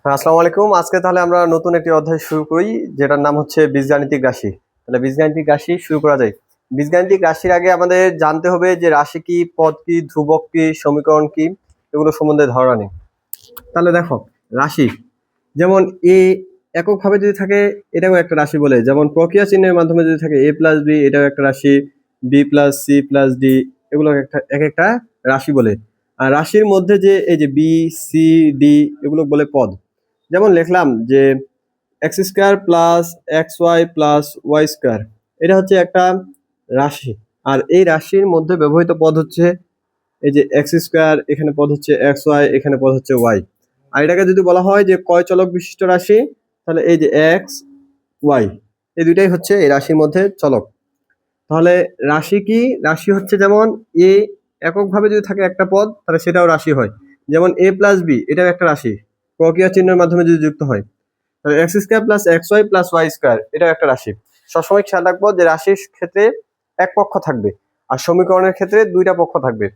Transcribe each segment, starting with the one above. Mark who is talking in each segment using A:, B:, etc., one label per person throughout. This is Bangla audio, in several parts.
A: হ্যাঁ, আসসালামু আলাইকুম। আজকে তাহলে আমরা নতুন একটি অধ্যায় শুরু করি, যেটার নাম হচ্ছে বীজগাণিতিক রাশি। তাহলে বীজগাণিতিক রাশি শুরু করা যায়। বীজগাণিতিক রাশির আগে আমাদের জানতে হবে যে রাশি কি, পদ কি, ধ্রুবক কি, সমীকরণ কি, এগুলো সম্বন্ধে ধারণা নেই। তাহলে দেখো, রাশি যেমন এ এককভাবে যদি থাকে এটাও একটা রাশি বলে, যেমন প্রক্রিয়া চিহ্নের মাধ্যমে যদি থাকে এ প্লাস বি, এটাও একটা রাশি। B plus C plus D, এগুলো এক একটা রাশি বলে। আর রাশির মধ্যে যে এই যে বি, সি, ডি, এগুলো বলে পদ। যেমন লিখলাম যে X square plus X Y plus Y square, এটা হচ্ছে একটা রাশি। আর এই রাশির মধ্যে ব্যবহৃত পদ হচ্ছে এই যে এক্স স্কোয়ার, এখানে পদ হচ্ছে এক্স ওয়াই, এখানে পদ হচ্ছে ওয়াই। আর এটাকে যদি বলা হয় যে কয় চলক বিশিষ্ট রাশি, তাহলে এই যে এক্স ওয়াই, এই দুইটাই হচ্ছে এই রাশির মধ্যে চলক। তাহলে রাশি কি? রাশি হচ্ছে যেমন এ এককভাবে যদি থাকে একটা পদ, তাহলে সেটাও রাশি হয়। যেমন এ প্লাস বি, এটাও একটা রাশি, প্রক্রিয়া চিহ্নের মাধ্যমে যদি যুক্ত হয়। তাহলে X square plus X Y plus Y square, এটাও একটা রাশি। সবসময় খেয়াল রাখবো যে রাশির ক্ষেত্রে এক পক্ষ থাকবে, আর সমীকরণের ক্ষেত্রে দুইটা পক্ষ থাকবে।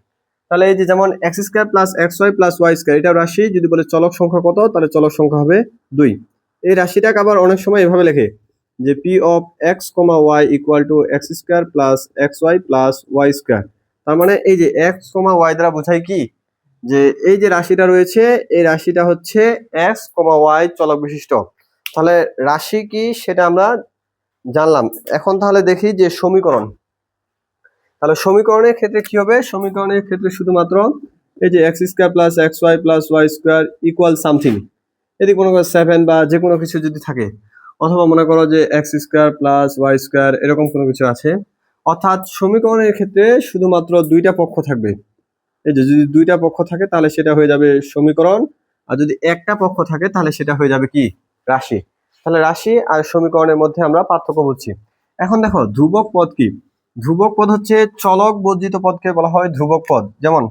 A: তাহলে এই যে যেমন X square plus X Y plus Y square, এটাও রাশি। যদি বলে চলক সংখ্যা কত, তাহলে চলক সংখ্যা হবে 2। এই রাশিটাকে আবার অনেক সময় এভাবে লেখে যে P of X comma Y equal to X square plus X Y plus Y square. তার মানে এই যে এক্স কমা ওয়াই দ্বারা বোঝায় কি, যে এই যে রাশিটা রয়েছে, এই রাশিটা হচ্ছে এক্স কমা ওয়াই চলক বিশিষ্ট। তাহলে রাশি কি সেটা আমরা জানলাম। এখন তাহলে দেখি যে সমীকরণ। তাহলে সমীকরণের ক্ষেত্রে কি হবে? সমীকরণের ক্ষেত্রে শুধুমাত্র এই যে X square plus X Y plus Y square equal something, এটি কোনো 7 বা যে কোনো কিছু যদি থাকে, অথবা মনে করো যে X square plus Y square, এরকম কোনো কিছু আছে। অর্থাৎ সমীকরণের ক্ষেত্রে শুধুমাত্র দুইটা পক্ষ থাকবে। এই যে যদি দুইটা পক্ষ থাকে তাহলে সেটা হয়ে যাবে সমীকরণ, আর যদি একটা পক্ষ থাকে তাহলে সেটা হয়ে যাবে কি, রাশি। তাহলে রাশি আর সমীকরণের মধ্যে আমরা পার্থক্য বুঝছি। এখন দেখো ধ্রুবক পদ কি। ধ্রুবক পদ হচ্ছে চলক বর্জিত পদকে বলা হয় ধ্রুবক পদ। যেমন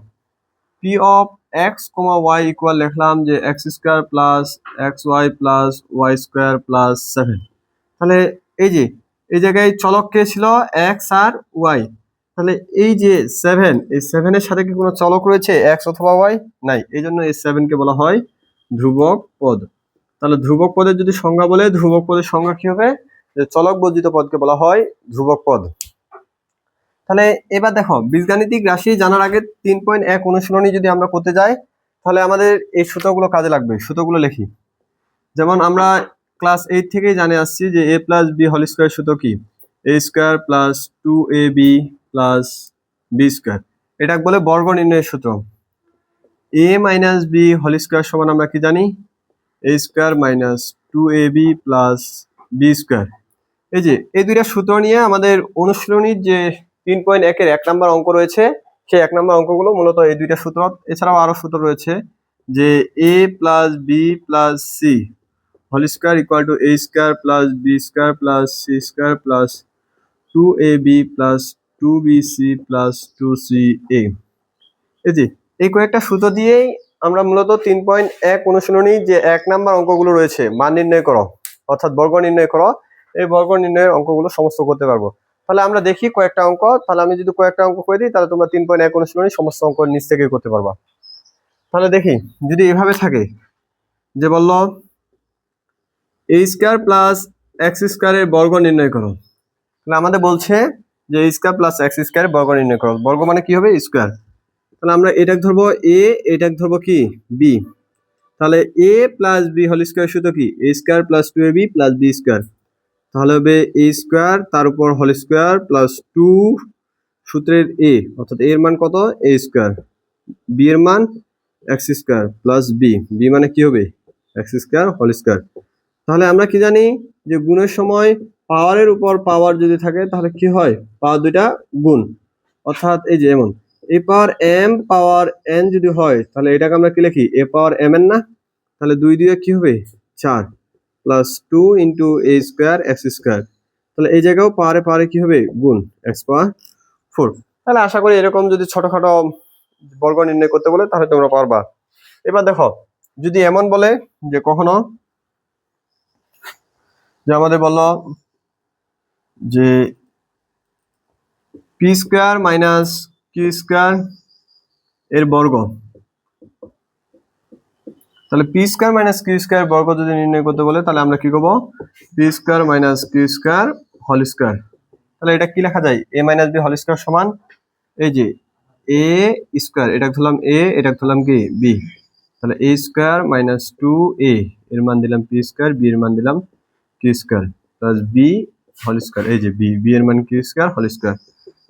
A: P of X comma Y equal লিখলাম যে X square plus X Y plus Y square plus 7। তাহলে এই যে এই জায়গায় চলক কে ছিল? এক্স আর ওয়াই। তাহলে এই যে 7, এই 7-এর সাথে কি কোনো চলক রয়েছে এক্স অথবা ওয়াই? নাই, এই জন্য এই 7-কে বলা হয় ধ্রুবক পদ। তাহলে ধ্রুবক পদের যদি সংজ্ঞা বলে, ধ্রুবক পদের সংজ্ঞা কি হবে? যে চলক বর্জিত পদকে বলা হয় ধ্রুবক পদ। তাহলে এবার দেখো, বীজগাণিতিক রাশি জানার আগে 3.1 অনুশীলনী যদি আমরা করতে যাই, তাহলে আমাদের এই সূত্রগুলো কাজে লাগবে। সূত্রগুলো লিখি। যেমন আমরা ক্লাস 8 থেকেই জানে আসছি যে A plus B whole square সূত্র কি, A square plus 2ab plus B square. এটা বলে বর্গ নির্ণয়ের সূত্র। A minus B whole square সমান আমরা কি জানি? A square minus 2ab plus B square. এই যে এই দুইটা সূত্র নিয়ে আমাদের অনুশীলনীর যে 3.1-এর 1 নম্বর অঙ্ক রয়েছে, সেই 1 নম্বর অঙ্কগুলো মূলত এই দুইটা সূত্র। এছাড়াও আরো সূত্র রয়েছে যে A plus B plus C whole square equal to A square plus B square plus C square plus 2ab plus 2bc plus 2ca। এই যে এই কয়েকটা সূত্র দিয়েই আমরা মূলত 3.1 অনুশীলনী যে 1 নম্বর অঙ্কগুলো রয়েছে, মান নির্ণয় করো অর্থাৎ বর্গ নির্ণয় করো, এই বর্গ নির্ণয়ের অঙ্কগুলো সমস্ত করতে পারবো। তাহলে আমরা দেখি কয়েকটা অঙ্ক। তাহলে আমি যদি কয়েকটা অঙ্ক করে দিই, তাহলে তোমরা 3.1 অনুশীলনী সমস্ত অঙ্ক নিচ থেকে করতে পারবা। তাহলে দেখি, যদি এভাবে থাকে যে বললো এ স্কোয়ার প্লাস এক্স স্কোয়ারের বর্গ নির্ণয় করো, তাহলে আমাদের বলছে যে এ স্কোয়ার প্লাস এক্স স্কোয়ারের বর্গ নির্ণয় করো। বর্গ মানে কি হবে? স্কোয়ার। তাহলে আমরা এটাকে ধরবো এ, এটাকে ধরবো কি, বি। তাহলে A plus B whole square সূত্র কি, A square plus 2ab plus B square. তাহলে হবে এ স্কোয়ার তার উপর হোল স্কোয়ার প্লাস 2 সূত্রের এ, অর্থাৎ এর মান কত? এ স্কোয়ার। বি এর মান X square plus B, B মানে কি হবে? X square whole square. তাহলে আমরা কি জানি যে গুণের সময় পাওয়ারের উপর পাওয়ার যদি থাকে তাহলে কি হয়? পাওয়ার দুইটা গুণ। অর্থাৎ এই যে এমন এ পাওয়ার এম পাওয়ার এন যদি হয়, তাহলে এটাকে আমরা কি লিখি? এ পাওয়ার এম এন না? তাহলে 2 দিয়ে কি হবে? 4 প্লাস 2 ইন্টু এ স্কোয়ার এক্স স্কোয়ার। তাহলে এই জায়গাও পাওয়ারে পাওয়ারে কি হবে? গুণ, এক্স পাওয়ার 4। তাহলে আশা করি এরকম যদি ছোটখাটো বর্গ নির্ণয় করতে বলে তাহলে তোমরা পারবা। এবার দেখো, যদি এমন বলে যে কখনো যে আমাদের বললো যে P square minus Q square এর বর্গ, তাহলে P square minus Q square বর্গ যদি নির্ণয় করতে বলে তাহলে আমরা কি করবো, P square minus Q square whole square. তাহলে এটা কি লেখা যায়, A minus B whole square সমান এই যে এ স্কোয়ার, এটা ধরলাম এ, এটা ধরলাম কি বি। তাহলে A square minus two A এর মান দিলাম পি স্কোয়ার, বি এর মান দিলাম Q square plus B whole square, এই যে বি, বি এর মান কিউ স্কোয়ার হোল স্কোয়ার।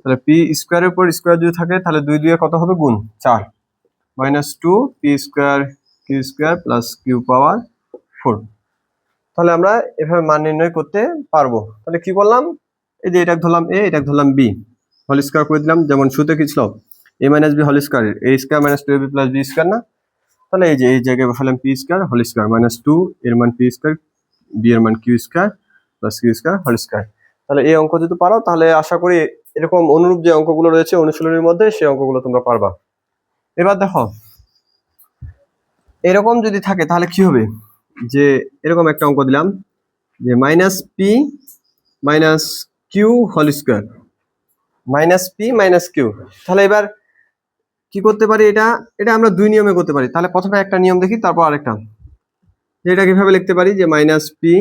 A: তাহলে পি স্কোয়ারের উপর স্কোয়ার যদি থাকে তাহলে 2 2 কত হবে গুণ 4 minus two P square Q square plus Q power 4। তাহলে আমরা এভাবে মান নির্ণয় করতে পারবো। তাহলে কি করলাম, এই যে এটা ধরলাম এ, এটা ধরলাম বি, হোল স্কোয়ার করে দিলাম। যেমন শুরুতে কি ছিল, A minus B whole square, A square minus two A B plus B square না। তাহলে এই যে এই জায়গায় বসালাম P square whole square minus two এর মান পি স্কোয়ার, বি এর মান Q square plus Q square whole square. তাহলে এই অঙ্ক যদি পারো তাহলে আশা করি এরকম অনুরূপ যে অঙ্কগুলো রয়েছে অনুশীলনীর মধ্যে সেই অঙ্কগুলো তোমরা পারবা। এবার দেখো এরকম যদি থাকে তাহলে কি হবে, যে এরকম একটা অঙ্ক দিলাম যে minus P minus Q whole square, minus P minus Q. তাহলে এবার কি করতে পারি, এটা এটা আমরা দুই নিয়মে করতে পারি। তাহলে প্রথমে একটা নিয়ম দেখি, তারপর আরেকটা। এটা কিভাবে লিখতে পারি, যে মাইনাস পি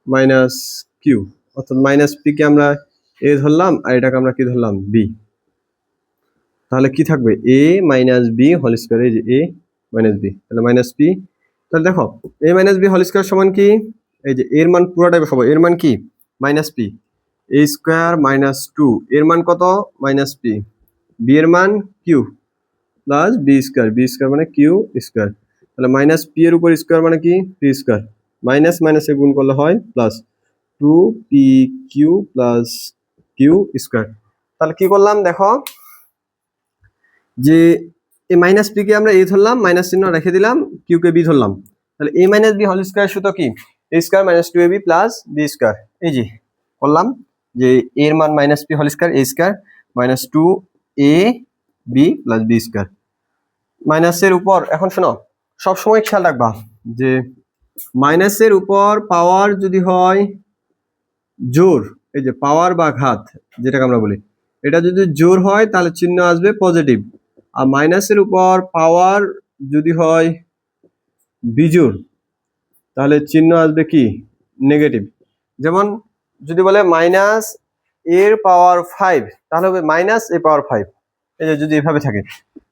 A: মাইনাস কিউ, অর্থাৎ মাইনাস পি কে আমরা এ ধরলাম আর এটাকে আমরা কি ধরলাম বি। তাহলে কি থাকবে, এ মাইনাস বি হোল স্কোয়ার, এই যে এ মাইনাস বি, তাহলে মাইনাস পি। তাহলে দেখো এ মাইনাস বি হোল স্কোয়ার সমান কি, এই যে এর মান পুরোটাই বসাবো, এর মান কি minus P, A square minus two এর মান কত মাইনাস পি, বি এর মান Q plus B square, B square মানে কিউ স্কোয়ার। তাহলে মাইনাস পি এর উপর স্কোয়ার মানে কি পি স্কোয়ার, মাইনাস মাইনাসে গুণ করলে হয় plus two P Q plus Q square. তাহলে কি করলাম দেখো, যে এই মাইনাস পি কে আমরা এ ধরলাম, মাইনাস চিহ্ন রেখে দিলাম, কিউ কে বি ধরলাম। তাহলে এ মাইনাস বি হোল স্কোয়ার সূত্র কি, A square minus two A B plus B square. এই যে করলাম যে এর মান minus P whole square, A square minus two A B plus B square. মাইনাসের উপর এখন শোনো সবসময় খেয়াল রাখবা যে মাইনাসের উপর পাওয়ার যদি হয় জোর, এই যে পাওয়ার বা ঘাত যেটাকে আমরা বলি, এটা যদি জোর হয় তাহলে চিহ্ন আসবে পজিটিভ। আর মাইনাসের উপর পাওয়ার যদি হয় বিজোড় তাহলে চিহ্ন আসবে কি নেগেটিভ। যেমন যদি বলে মাইনাস এর পাওয়ার 5 তাহলে হবে মাইনাস এ পাওয়ার 5। এই যে যদি এভাবে থাকে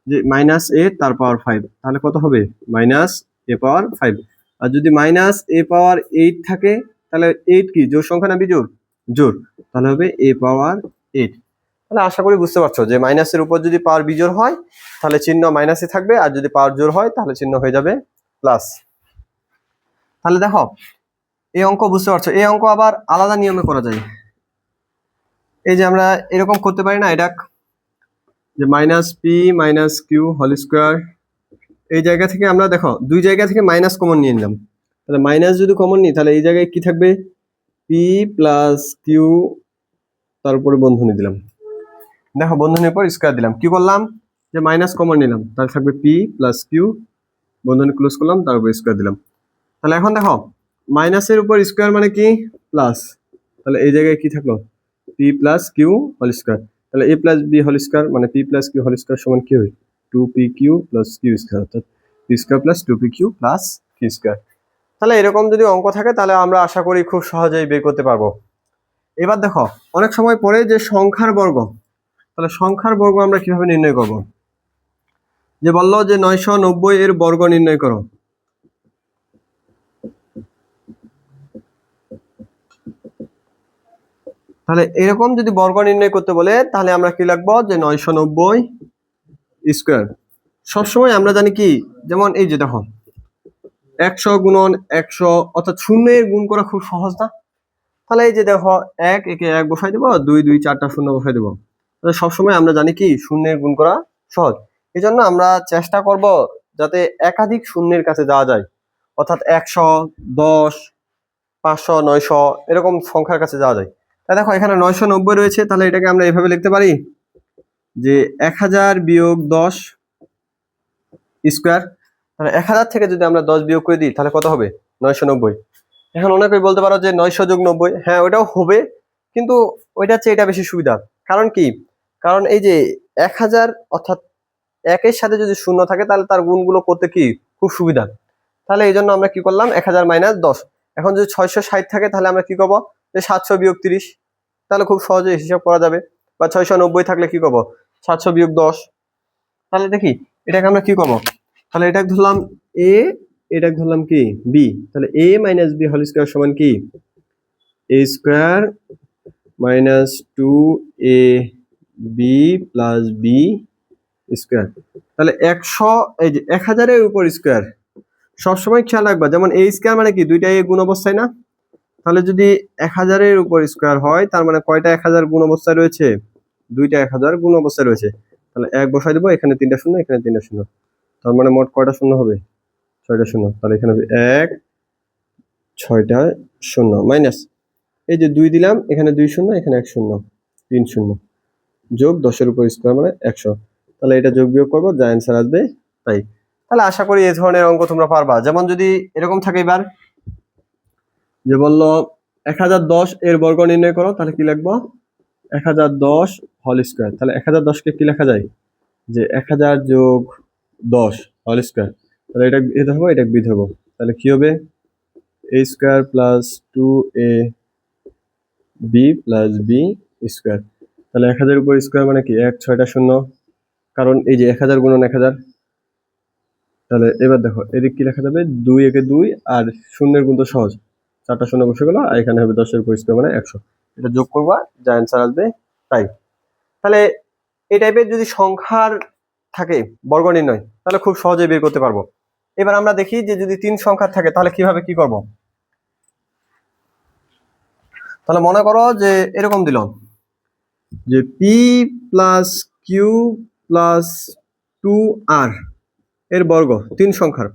A: যে মাইনাস এ তার পাওয়ার 5 তাহলে কত হবে মাইনাস এ পাওয়ার 5। আর যদি মাইনাস এ পাওয়ার 8 থাকে তাহলে 8 কি জোড় সংখ্যা না বিজোড়, জোড়, তাহলে হবে এ পাওয়ার 8। তাহলে আশা করি বুঝতে পারছো যে মাইনাসের উপর যদি পাওয়ার বিজোড় হয় তাহলে চিহ্ন মাইনাসে থাকবে, আর যদি পাওয়ার জোড় হয় তাহলে চিহ্ন হয়ে যাবে প্লাস। তাহলে দেখো এই অঙ্ক বুঝতে পারছো, এই অঙ্ক আবার আলাদা নিয়মে করা যায়। এই যে আমরা এরকম করতে পারি না, এটা যে minus P minus Q whole square, এই জায়গা থেকে আমরা দেখো দুই জায়গা থেকে মাইনাস কমন নিয়ে নিলাম। তাহলে মাইনাস যদি কমন নিই তাহলে এই জায়গায় কি থাকবে, পি প্লাস কিউ, তার উপরে বন্ধনী দিলাম। দেখো বন্ধনীর পর স্কোয়ার দিলাম, কি করলাম যে মাইনাস কমন নিলাম, তাহলে থাকবে পি প্লাস কিউ, বন্ধনী ক্লোজ করলাম, তার উপর স্কোয়ার দিলাম। তাহলে এখন দেখো মাইনাসের উপর স্কোয়ার মানে কি প্লাস, তাহলে এই জায়গায় কি থাকলো P plus Q whole square. তাহলে A plus B whole square মানে P plus Q whole square সমান কি হবে two P Q plus Q square, অর্থাৎ P square plus two P Q plus Q square. তাহলে এরকম যদি অঙ্ক থাকে তাহলে আমরা আশা করি খুব সহজেই বের করতে পারবো। এবার দেখো অনেক সময় পরে যে সংখ্যার বর্গ, তাহলে সংখ্যার বর্গ আমরা কিভাবে নির্ণয় করব, যে বললো যে 990 এর বর্গ নির্ণয় করো। তাহলে এরকম যদি বর্গ নির্ণয় করতে বলে তাহলে আমরা কি লিখবো, যে 990 স্কোয়ার। সবসময় আমরা জানি কি, যেমন এই যে দেখো 100 গুণন 100 অর্থাৎ শূন্যের গুণ করা খুব সহজ না। তাহলে এই যে দেখো 1 একে 1 বসাই দেবো, 2 2 4টা শূন্য বসাই দেবো। তাহলে সবসময় আমরা জানি কি শূন্যের গুণ করা সহজ। এই জন্য আমরা চেষ্টা করব যাতে একাধিক শূন্যের কাছে যাওয়া যায়, অর্থাৎ 100 10 500 900 এরকম সংখ্যার কাছে যাওয়া যায়। তাই দেখো এখানে 990 রয়েছে, তাহলে এটাকে আমরা এভাবে লিখতে পারি যে 1000 বিয়োগ 10 স্কোয়ার। তাহলে 1000 থেকে যদি আমরা 10 বিয়োগ করে দিই তাহলে কত হবে 990। এখন অনেকেই বলতে পারো যে 900 যোগ 90, হ্যাঁ ওইটাও হবে, কিন্তু ওইটার চেয়ে এটা বেশি সুবিধা। কারণ কি, কারণ এই যে 1000 অর্থাৎ একের সাথে যদি শূন্য থাকে তাহলে তার গুণগুলো করতে কি খুব সুবিধা। তাহলে এই জন্য আমরা কি করলাম 1000 মাইনাস 10। এখন যদি 660 থাকে তাহলে আমরা কি করবো, যে 700 বিয়োগ 30, তাহলে খুব সহজে হিসাব করা যাবে। বা 690 থাকলে কি করবো, 700 বিয়োগ 10। তাহলে দেখি এটাকে আমরা কি করবো, তাহলে এটা ধরলাম এ, এটা ধরলাম কি বি, তাহলে এ মাইনাস বি হোল স্কয়ার সমান কি A square minus 2 A B plus B square. তাহলে 100, এই যে 1000 এর উপর স্কয়ার সবসময় খেয়াল রাখবা, যেমন এ স্কয়ার মানে কি দুইটা এ গুণ অবস্থায় না, তাহলে যদি 1000 এর উপর স্কয়ার হয় তার মানে কয়টা 1000 গুণ অবস্থায় রয়েছে, দুইটা 1000 গুণ অবস্থায় রয়েছে। তাহলে 1 বসাই দেবো, এখানে 3টা শূন্য, এখানে 3টা শূন্য, তার মানে মোট কয়টা শূন্য হবে, 6টা শূন্য। তাহলে এখানে হবে 1, 6টা শূন্য মাইনাস এই যে 2 দিলাম, এখানে 2 শূন্য, এখানে 1 শূন্য, 3 শূন্য, যোগ 10 এর উপর স্কয়ার মানে 100। তাহলে এটা যোগ বিয়োগ করবো, যা অ্যান্সার আসবে তাই। তাহলে আশা করি এই ধরনের অঙ্ক তোমরা পারবা। যেমন যদি এরকম থাকে, এবার যে বললো 1010 এর বর্গ নির্ণয় করো, তাহলে কি লিখবো 1010 হোল স্কয়ার। তাহলে 1010 কে কি লেখা যায়, যে 1000 যোগ 10 হোল স্কয়ার। তাহলে এটা এ ধরবো, এটা বি ধরবো, তাহলে কি হবে এ স্কয়ার প্লাস 2 এ বি প্লাস বি স্কয়ার। তাহলে 1000 উপর স্কয়ার মানে কি 1, 6টা শূন্য, কারণ এই যে 1000 গুণন 1000। তাহলে এবার দেখো এদিক কি লেখা যাবে, 2 একে 2, আর শূন্যের গুণ তো সহজ, 4টা শূন্য বসে গেল, আর এখানে হবে 10 এর উপর স্কয়ার মানে 100। এটা যোগ করবা, যা অ্যান্সার আসবে তাই। তাহলে এই টাইপের যদি সংখ্যার থাকে বর্গ নির্ণয়, তাহলে খুব সহজে বের করতে পারবো। এবার আমরা দেখি যে যদি 3 সংখ্যার থাকে তাহলে কিভাবে কি করব। তাহলে মনে করো যে এরকম দিল যে P plus Q plus 2r এর বর্গ 3 সংখ্যার।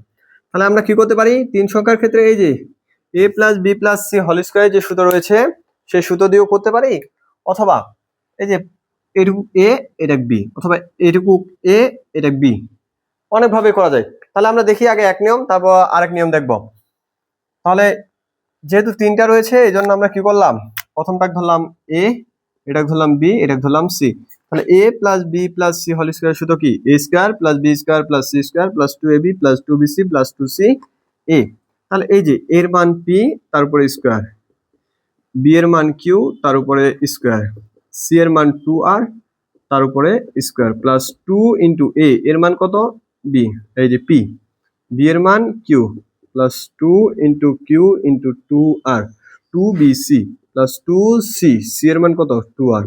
A: তাহলে আমরা কি করতে পারি, 3 সংখ্যার ক্ষেত্রে এই যে a plus B plus C whole square যে সূত্র রয়েছে সেই সূত্র দিয়েও করতে পারি, অথবা এই যে এটুকু এ এটা বি, অথবা এটুকু এ এটা বি, অনেকভাবে করা যায়। তাহলে আমরা দেখি আগে এক নিয়ম, তারপর আরেক নিয়ম দেখব। তাহলে যেহেতু 3টা রয়েছে এই জন্য আমরা কি করলাম, প্রথমটা ধরলাম এ, এটা ধরলাম বি, এটা ধরলাম সি। তাহলে A plus B plus C whole square সূত্র কি A square plus B square plus C square plus 2ab plus 2bc plus 2c A. তাহলে এই যে এর মান পি, তার উপরে স্কয়ার, বি এর মান কিউ, তার উপরে স্কয়ার, সি এর মান 2r, তার উপরে স্কয়ার, প্লাস 2 ইন্টু এ এর মান কত বি, এই যে পি, বি এর মান Q, plus 2 into Q into 2r 2bc plus 2c, C এর মান কত 2r,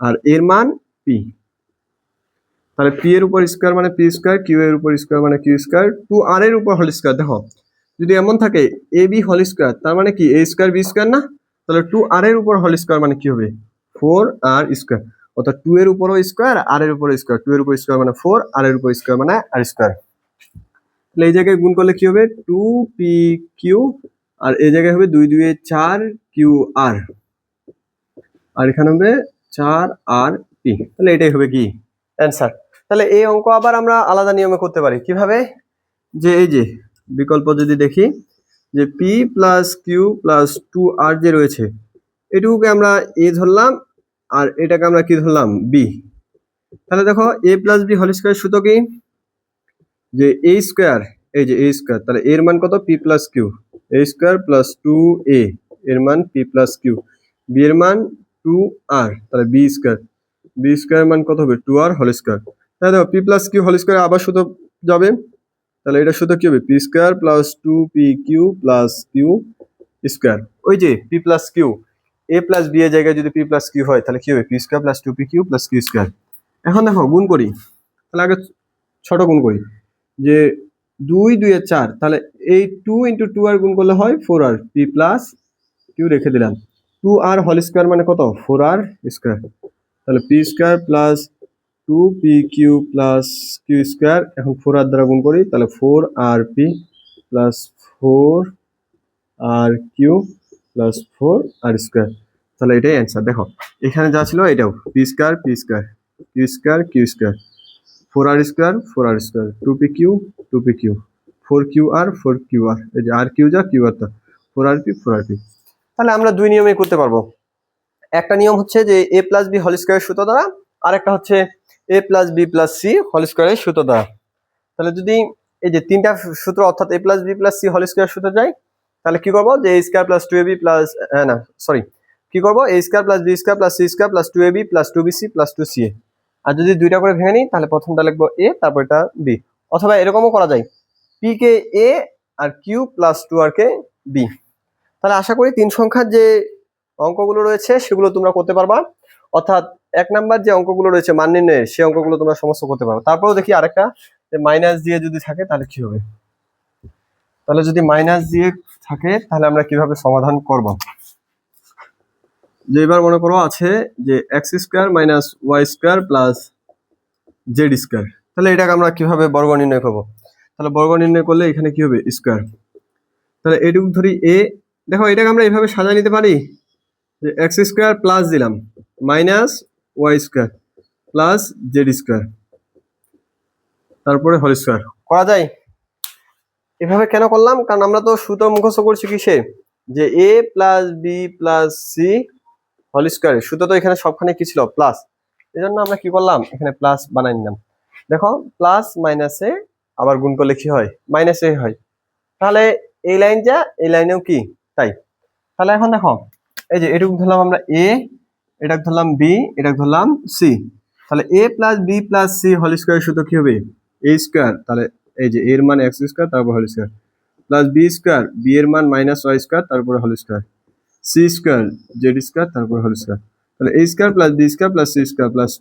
A: আর এর মান পি। তাহলে পি এর উপর স্কয়ার মানে পি স্কয়ার, কিউ এর উপর স্কয়ার মানে কিউ স্কয়ার, 2r এর উপর হোল স্কয়ার। দেখো যদি এমন থাকে এ বি হোল স্কয়ার, তার মানে কি এ স্কয়ার বি স্কয়ার না, তাহলে 2r এর উপর হোল স্কয়ার মানে কি হবে 4r স্কয়ার, অর্থাৎ 2 এর উপরও স্কয়ার, r এর উপর স্কয়ার, 2 এর উপর স্কয়ার মানে 4, r এর উপর স্কয়ার মানে r স্কয়ার। তাহলে এই জায়গায় গুণ করলে কি হবে 2pq, আর এই জায়গায় হবে 2 2 এ 4qr, আর এখানে হবে 4rp। তাহলে এটাই হবে কি অ্যান্সার। তাহলে এই অঙ্ক আবার আমরা আলাদা নিয়মে করতে পারি, কিভাবে, যে এই যে বিকল্প যদি দেখি যে p plus Q plus 2r যে রয়েছে এটুকুকে আমরা a ধরলাম, আর এটাকে আমরা কি ধরলাম b। তাহলে দেখো a plus B whole square সূত্র কি, যে a স্কয়ার, এই যে a স্কয়ার, তাহলে এর মান কত p plus Q, a square plus 2a এর মান p প্লাস কিউ, b এর মান 2r, তাহলে b স্কয়ার, b স্কয়ার মান কত হবে 2r হোল স্কয়ার। তাহলে দেখো p plus Q whole square আবার সূত্র যাবে, তাহলে এটা সূত্র কি হবে p square plus 2pq plus Q square. ওই যে p প্লাস কিউ, a প্লাস b এর জায়গায় যদি p প্লাস কিউ হয় তাহলে কি হবে p square plus 2pq plus Q square. এখন দেখো গুণ করি, তাহলে আগে ছোট গুণ করি, যে 2 2 এ 4, তাহলে এই 2 ইন্টু 2r গুণ করলে হয় 4r, p প্লাস কিউ রেখে দিলাম, 2r হোল স্কয়ার মানে কত 4r স্কয়ার। তাহলে p square plus 2pq plus Q square, এখন 4r দ্বারা গুণ করি, তাহলে 4rp plus 4rq plus 4r square. তাহলে এটাই অ্যান্সার। দেখো এখানে যা ছিল এটাও p square p square, q square q square, 4r square 4r square, 2pq 2pq, 4qr 4qr, এই যে r কিউ যা কিউ আর তা, 4rp 4rp। তাহলে আমরা দুই নিয়মে করতে পারবো। একটা নিয়ম হচ্ছে যে a plus B whole square সূত্র দ্বারা, আর একটা হচ্ছে a plus B plus C whole স্কয়ারের সূত্র দ্বারা। তাহলে যদি এই যে তিনটা সূত্র অর্থাৎ a plus B plus C whole square সূত্র যায়, তাহলে কি করবো যে a square plus 2ab plus না সরি কি করবো a square plus B square plus C square plus 2ab plus 2bc plus 2ca। আর যদি দুইটা করে ভেঙে নিই তাহলে প্রথমটা লিখবো a তারপর এটা b, অথবা এরকমও করা যায় p কে a আর q প্লাস 2r কে b। তাহলে আশা করি তিন সংখ্যার যে অঙ্কগুলো রয়েছে সেগুলো তোমরা করতে পারবা, অর্থাৎ এক নাম্বার যে অঙ্কগুলো রয়েছে মান নির্ণয়ের সেই অঙ্কগুলো তোমরা সমস্ত করতে পারো। তারপরেও দেখি আরেকটা যে মাইনাস দিয়ে যদি থাকে তাহলে কি হবে, তাহলে যদি মাইনাস দিয়ে থাকে তাহলে আমরা কিভাবে সমাধান করব। যে এবার মনে করো আছে যে X square minus Y square plus Z square, তাহলে এটাকে আমরা কিভাবে বর্গ নির্ণয় করব। তাহলে বর্গ নির্ণয় করলে এখানে কি হবে স্কয়ার, তাহলে এটুকু ধরি এ, দেখো এটাকে আমরা এইভাবে সাজিয়ে নিতে পারি যে এক্স স্কয়ার প্লাস দিলাম minus Y square plus Z square তারপরে হোল স্কয়ার করা যায়। এভাবে কেন করলাম, কারণ আমরা তো সূত্র মুখস্থ করছি কিসে যে a plus B plus C whole square, সূত্র তো এখানে সবখানে কি ছিল প্লাস, এই জন্য আমরা কি করলাম এখানে প্লাস বানাই নিলাম। দেখো প্লাস মাইনাসে আবার গুণ করলে কি হয় মাইনাসে হয়, তাহলে এই লাইন যা এই লাইনেও কি তাই। তাহলে এখন দেখো এই যে এটুকু ধরলাম আমরা a, এটাকে ধরলাম b, এটাকে ধরলাম c, তাহলে a plus B plus C whole square সূত্র কি হবে a স্কয়ার, তাহলে এই যে এর মান এক্স স্কয়ার তারপর whole square plus B square, B এর মান মাইনাস ওয়াই স্কয়ার তারপরে whole square, C square Z square তারপর হোল স্কয়ার, তাহলে a square plus B square plus C square plus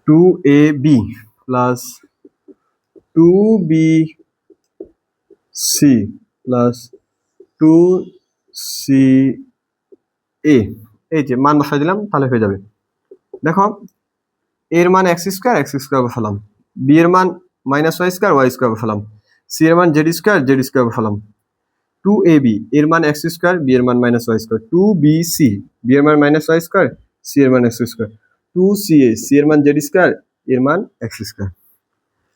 A: 2ab plus 2bc plus 2ca, এই যে মান বসাই দিলাম তাহলে হয়ে যাবে। দেখো এর মান এক্স স্কয়ার বসালাম, বি এর মান মাইনাস ওয়াই স্কয়ার বসালাম, সি এর মান জেড স্কয়ার বসালাম, 2ab এর মান এক্স স্কয়ার, বি এর মান minus Y square, 2bc B এর মান মাইনাস ওয়াই স্কয়ার, সি এর মান এক্স স্কয়ার, 2ca সি এর মান জেড স্কয়ার, এর মান এক্স স্কয়ার।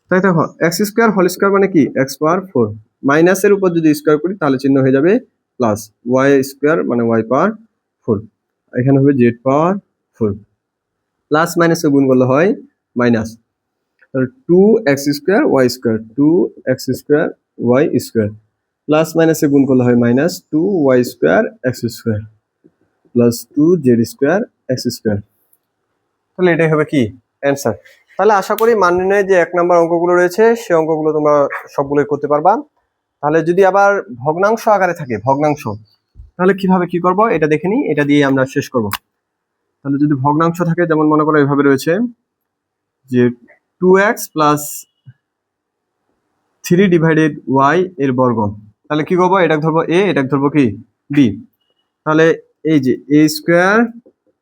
A: তাই দেখো এক্স স্কয়ার হোল স্কয়ার মানে কি এক্স পাওয়ার 4, মাইনাসের উপর যদি স্কয়ার করি তাহলে চিহ্ন হয়ে যাবে প্লাস, ওয়াই স্কয়ার মানে ওয়াই পাওয়ার 4, এখানে হবে জেড পাওয়ার 4, প্লাস মাইনাসে গুণ করলে হয় মাইনাস, তাহলে 2x square Y square 2x square Y square, plus মাইনাসে গুণ করলে হয় minus 2y square x square plus 2z square x square. তাহলে এটাই হবে কি অ্যান্সার। তাহলে আশা করি মান নির্ণয়ে যে এক নাম্বার অঙ্কগুলো রয়েছে সেই অঙ্কগুলো তোমরা সবগুলোই করতে পারবা। তাহলে যদি আবার ভগ্নাংশ আকারে থাকে ভগ্নাংশ, তাহলে কিভাবে কি করব এটা দেখে নিই, এটা দিয়ে আমরা শেষ করব। তাহলে যদি ভগ্নাংশ থাকে যেমন মনে করো এভাবে রয়েছে যে 2x প্লাস 3 ডিভাইডেড y এর বর্গ, তাহলে কি করবো এটাকে ধরবো a, এটাকে ধরবো কি b, তাহলে এই যে a square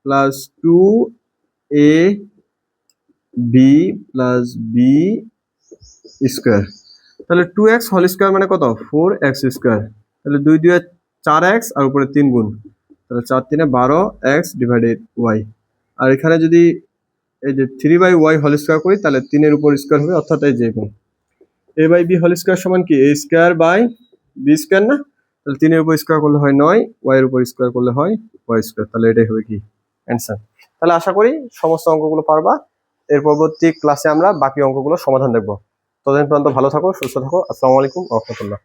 A: plus 2ab plus b square, তাহলে 2x হোল স্কয়ার মানে কত 4x স্কয়ার, তাহলে 2 2 4x আর উপরে 3 গুণ, তাহলে 4 3 12x ডিভাইডেড y, আর এখানে যদি এই যে 3/y হোল স্কয়ার করি তাহলে 3 এর উপর স্কয়ার হবে, অর্থাৎ এই যে a by B whole square সমান কি a square by B square না, তাহলে 3 এর উপর স্কয়ার করলে হয় 9, y এর উপর স্কয়ার করলে হয় y স্কয়ার, তাহলে এটাই হবে কি অ্যান্সার। তাহলে আশা করি সমস্ত অঙ্কগুলো পারবা, এর পরবর্তী ক্লাসে আমরা বাকি অঙ্কগুলো সমাধান দেখব। ততদিন পর্যন্ত ভালো থাকো সুস্থ থাকো, আসসালামু আলাইকুম ওয়া রাহমাতুল্লাহ।